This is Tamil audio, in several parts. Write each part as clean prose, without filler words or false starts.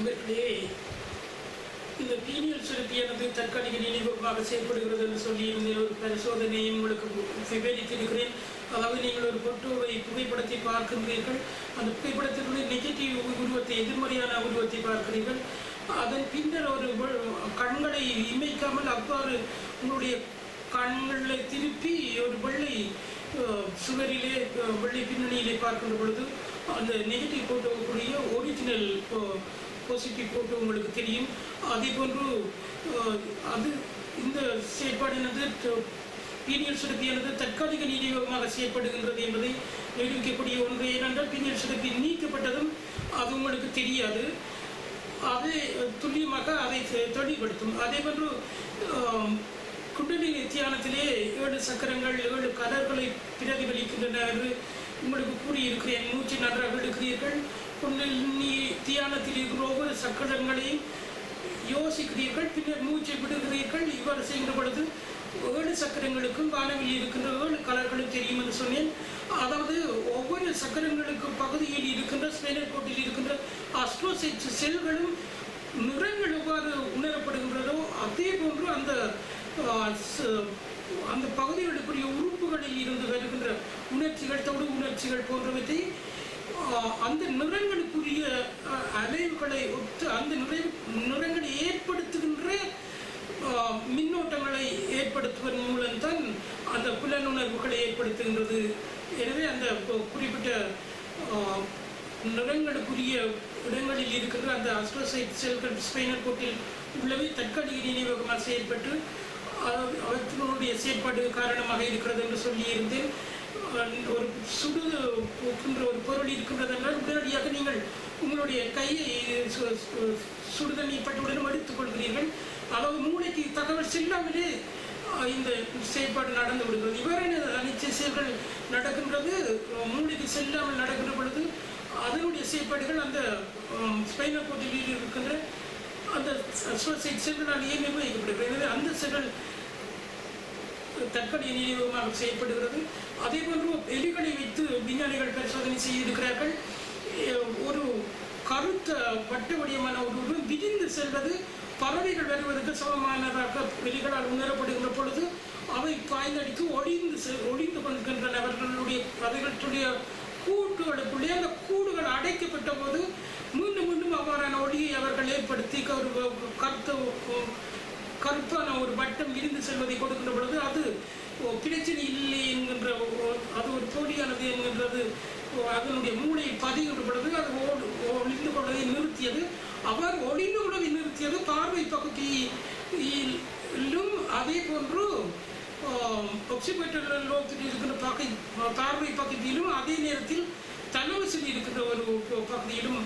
அன்பர்களே, இந்த பீனியல் சுரப்பியானது தற்காலிக நினைவுகளாக செயல்படுகிறது என்று சொல்லி ஒரு பரிசோதனையை உங்களுக்கு விவரித்திருக்கிறேன். அதாவது நீங்கள் ஒரு போட்டோவை புகைப்படத்தை பார்க்கின்றீர்கள், அந்த புகைப்படத்தினுடைய நெகட்டிவ் உருவத்தை, எதிர்மறையான உருவத்தை பார்க்கிறீர்கள். அதன் பின்னர் ஒரு கண்களை இமைக்காமல் அவ்வாறு உங்களுடைய கண்களை திருப்பி ஒரு வெள்ளை சுவரிலே வெள்ளை பின்னணியிலே பார்க்கின்ற பொழுது அந்த நெகட்டிவ் போட்டோவுக்குரிய ஒரிஜினல் பாசிட்டிவ் போட்டோ உங்களுக்கு தெரியும். அதே போன்று அது இந்த செயற்பாடானது பீனியல் சுரப்பியானது தற்காலிக நீதியோகமாக செயற்படுகின்றது என்பதை நிரூபிக்கக்கூடிய ஒன்று. ஏனென்றால் பீனியல் சுரப்பி நீக்கப்பட்டதும் அது உங்களுக்கு தெரியாது, அதை துல்லியமாக அதை தெளிவுபடுத்தும். அதே போன்று குண்டலினி தியானத்திலே 7 சக்கரங்கள் 7 கலர்களை பிரதிபலிக்கின்றன என்று உங்களுக்கு கூறியிருக்கிறேன். மூச்சு நன்றாக எடுக்கிறீர்கள், குண்டலினி தியானத்தில் இருக்கிற ஒவ்வொரு சக்கரங்களையும் யோசிக்கிறீர்கள், பின்னர் மூச்சை விடுகிறீர்கள். இவ்வாறு செய்கின்ற பொழுது 7 சக்கரங்களுக்கும் வானவில் இருக்கின்ற 7 கலர்களும் தெரியும் என்று சொன்னேன். அதாவது ஒவ்வொரு சக்கரங்களுக்கு பகுதியில் இருக்கின்ற ஸ்பைனல் கோட்டில் இருக்கின்ற அஸ்ட்ரோசைட் செல்களும் நிறங்கள் எவ்வாறு உணரப்படுகின்றதோ அதே போன்று அந்த பகுதிகளுக்குரிய உறுப்புகளில் இருந்து வருகின்ற உணர்ச்சிகள், தொடு உணர்ச்சிகள் போன்றவற்றை அந்த நிறங்களுக்குரிய அலைவுகளை ஒத்து அந்த நிறங்களை ஏற்படுத்துகின்ற மின்னோட்டங்களை ஏற்படுத்துவதன் மூலம்தான் அந்த புலனுணர்வுகளை ஏற்படுத்துகின்றது. எனவே அந்த குறிப்பிட்ட நிறங்களுக்குரிய இடங்களில் இருக்கின்ற அந்த அஸ்ட்ரோசைட் செல்கள் ஸ்பைனல் கோட்டில் உள்ளவை தற்காலிக நினைவகமாக செயல்பட்டு அவற்றினுடைய செயற்பாடு காரணமாக இருக்கிறது என்று சொல்லியிருந்தேன். ஒரு சுடு போக்கின்ற ஒரு பொருள் இருக்கின்றது என்றால் உடனடியாக நீங்கள் உங்களுடைய கையை சுடுதண்ணி பட்டவுடன் எடுத்துக் கொள்கிறீர்கள். அதாவது மூளைக்கு தகவல் செல்லாமலே இந்த செயற்பாடு நடந்து விடுகிறது. இவ்வாறான அனைத்து செயல்கள் நடக்கின்றது மூளைக்கு செல்லாமல் நடக்கின்ற பொழுது அதனுடைய செயற்பாடுகள் அந்த ஸ்பைனல் கோட்டில் இருக்கின்ற அந்த அஸ்ட்ரோசைட் செல்களாலேயே நிர்வகிக்கப்படுகிறது. எனவே அந்த செல்கள் தற்காலிக நினைவகமாக செயல்படுகிறது. அதே போன்று எலிகளை வைத்து விஞ்ஞானிகள் பரிசோதனை செய்திருக்கிறார்கள். ஒரு கருத்த வட்ட வடிவமான ஒரு விரிந்து செல்வது பறவைகள் வருவதற்கு சமமானதாக எலிகளால் உணரப்படுகின்ற பொழுது அவை பாய்ந்தடித்து ஒளிந்து கொண்டிருக்கின்றன. அவர்களுடைய கூட்டுகளுக்குள்ளே அந்த கூடுகள் அடைக்கப்பட்ட போது மீண்டும் மீண்டும் அவ்வாறான ஒளியை அவர்கள் ஏற்படுத்தி கருப்பான ஒரு வட்டம் விரிந்து செல்வதை கொடுக்கின்ற பொழுது அது பிரச்சனை இல்லை என்கின்ற அது ஒரு போலியானது என்கின்றது அதனுடைய மூளையை பதிகின்ற பொழுது அது ஒளிந்து கொள்வதை நிறுத்தியது. அவர் ஒளிந்து கொள்வதை நிறுத்தியது பார்வை பகுதியிலும் அதே போன்று ஒக்சிபெட்டல் லோகத்தில் இருக்கின்ற பார்வை பகுதியிலும் அதே நேரத்தில் தலவசில் இருக்கின்ற ஒரு பகுதியிலும்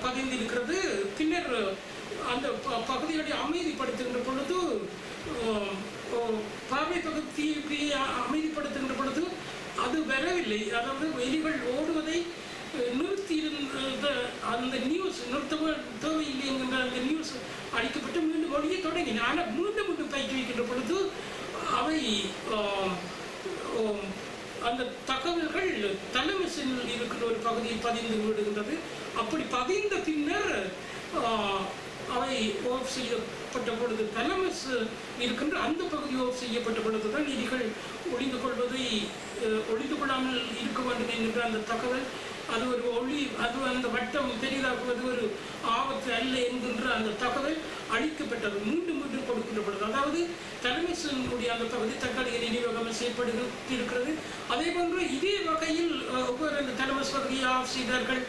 பதிந்திருக்கிறது. பின்னர் அந்த பகுதிகளை அமைதிப்படுத்துகின்ற பொழுது பார்வை பகுதியை அமைதிப்படுத்துகின்ற பொழுது அது வரவில்லை. அதாவது எலிகள் ஓடுவதை நிறுத்தியிருந்த அந்த நியூஸ் நிறுத்த தேவையில்லை என்கின்ற அந்த நியூஸ் அளிக்கப்பட்டு மீண்டும் ஒழிய தொடங்கின. ஆனால் மீண்டும் மீண்டும் பயிற்றுவிக்கின்ற பொழுது அவை அந்த தகவல்கள் தலமசில் இருக்கிற ஒரு பகுதியில் பதிந்து விடுகின்றது. அப்படி பதிந்த பின்னர் அவை ஓஃப் செய்யப்பட்ட பொழுது தலமஸ் இருக்கின்ற அந்த பகுதி ஓஃப் செய்யப்பட்ட பொழுதுதான் எலிகள் ஒளிந்து கொள்ளாமல் இருக்க வேண்டும் என்கின்ற அந்த தகவல் அது ஒரு அது அந்த வட்டம் பெரிதாக்குவது ஒரு ஆபத்து அல்ல என்கின்ற அந்த தகவல் அளிக்கப்பட்டது. மீண்டும் மீண்டும் கொடுக்கின்ற பொழுது அதாவது தலைமையினுடைய அந்த பகுதி தற்காலிக நினைவகம் செயல்படுத்திருக்கிறது. அதே போன்று இதே வகையில் ஒவ்வொரு அந்த தலைமஸ் பகுதியை ஆஃப் செய்தார்கள்,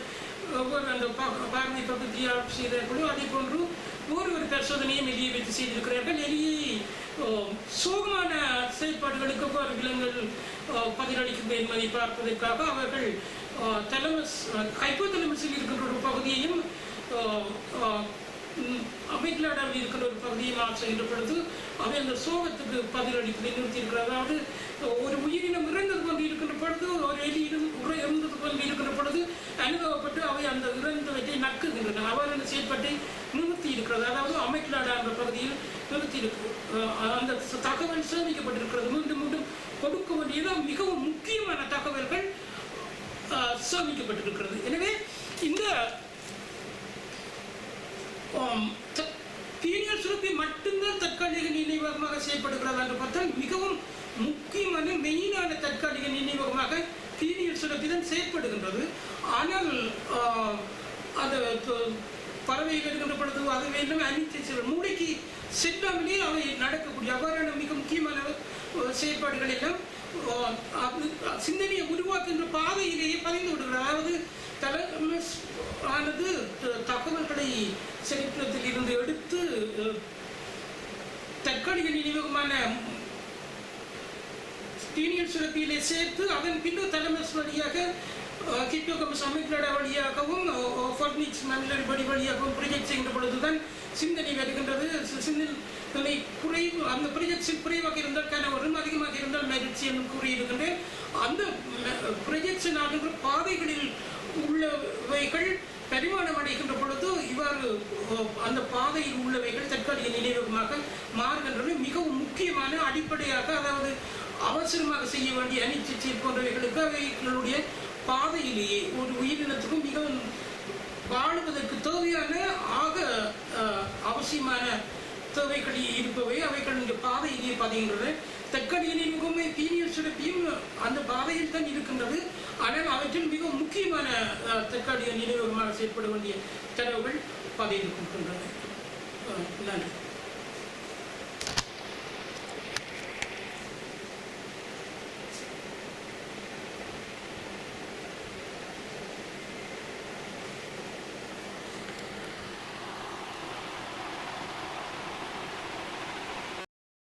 ஒவ்வொரு அந்த பார்வை பகுதியை ஆஃப் செய்தார்களோ அதே போன்று ஒரு பரிசோதனையும் எலியை வைத்து செய்திருக்கிறார்கள். எலியை சோகமான செயற்பாடுகளுக்கு ஒவ்வொரு விலங்குகள் பதிலளிக்கின்ற என்பதை பார்ப்பதற்காக அவர்கள் ஹைப்போதலமஸில் இருக்கின்ற ஒரு பகுதியையும் அமிக்லாடாவில் இருக்கிற ஒரு பகுதியும் ஆஃப் செய்கின்ற பொழுது அவை அந்த சோகத்துக்கு பதிலளிப்பதை நிறுத்தியிருக்கிறார். அதாவது ஒரு உயிரினம் இறந்தது கொண்டு இருக்கின்ற பொழுது ஒரு எலியிடம் இறந்தது கொண்டு இருக்கின்ற பொழுது அனுபவப்பட்டு அவை அந்த இறந்தவற்றை நக்குகின்றன. அவரின் செயற்பாட்டை நிறுத்தி இருக்கிறது. அதாவது அமிக்லாடா என்ற பகுதியில் நிறுத்தி அந்த தகவல் சேமிக்கப்பட்டிருக்கிறது. மீண்டும் மீண்டும் கொடுக்க வேண்டியது மிகவும் முக்கியமான தகவல்கள் சேமிக்கப்பட்டிருக்கிறது. எனவே இந்த பீனியல் சுரப்பி மட்டும்தான் தற்காலிக நினைவகமாக செயல்படுகிறது என்று பார்த்தால் மிகவும் முக்கியமான மெயினான தற்காலிக நினைவகமாக பீனியல் சுரப்பி தான் செயல்படுகின்றது. ஆனால் அது பறவைகள் இருக்கின்ற பொழுது அது வேண்டும் அனைத்து மூளைக்கு செல்லாமலே அவை நடக்கக்கூடிய அவ்வாறான மிக முக்கியமான செயற்பாடுகள் எல்லாம் சிந்தனையை உருவாக்குகின்ற பாதையிலேயே பதிந்து விடுகிறது. அதாவது தலமஸ் ஆனது தகவல்களை சரித்திரத்தில் இருந்து எடுத்து தற்காலிக நினைவகமான பீனியல் சுரப்பியிலே சேர்த்து அதன் பின்னர் தலமஸ் வழியாக ஹிப்போகாம்பஸ் அமிக்டாலா வழியாகவும் ஃபர்னிக்ஸ் மல்லரி படி வழியாகவும் ப்ரொஜெக்ட் செய்கின்ற பொழுதுதான் சிந்தனை வருகின்றது. சிந்தனை குறைவு, அந்த ப்ரொஜெக்ஷன் குறைவாக இருந்தால் கனவரும், அதிகமாக இருந்தால் மகிழ்ச்சி என்று கூறியிருக்கின்றேன். அந்த ப்ரொஜெக்ஷன் ஆகின்ற பாதைகளில் உள்ளவைகள் பரிமாணம் அடைகின்ற பொழுது இவ்வாறு அந்த பாதையில் உள்ளவைகள் தற்காலிக நினைவகமாக மாறுகின்றது. மிகவும் முக்கியமான அடிப்படையாக, அதாவது அவசரமாக செய்ய வேண்டிய அனிச்சை போன்றவைகளுக்கு அவைகளுடைய பாதையிலேயே ஒரு உயிரினத்துக்கும் மிகவும் வாழ்வதற்கு தேவையான அவசியமான தேவைகள் இருப்பவை அவைகள் இந்த பாதையிலேயே பதிகின்றன. தற்காலிக நினைவகமே பீனியல் சுரப்பியும் அந்த பாதையில் தான் இருக்கின்றது. ஆனால் அவற்றில் மிகவும் முக்கியமான தற்காலிக நினைவகமாக செயல்பட வேண்டிய தரவுகள் பதிவு கொடுக்கின்றன. நன்றி.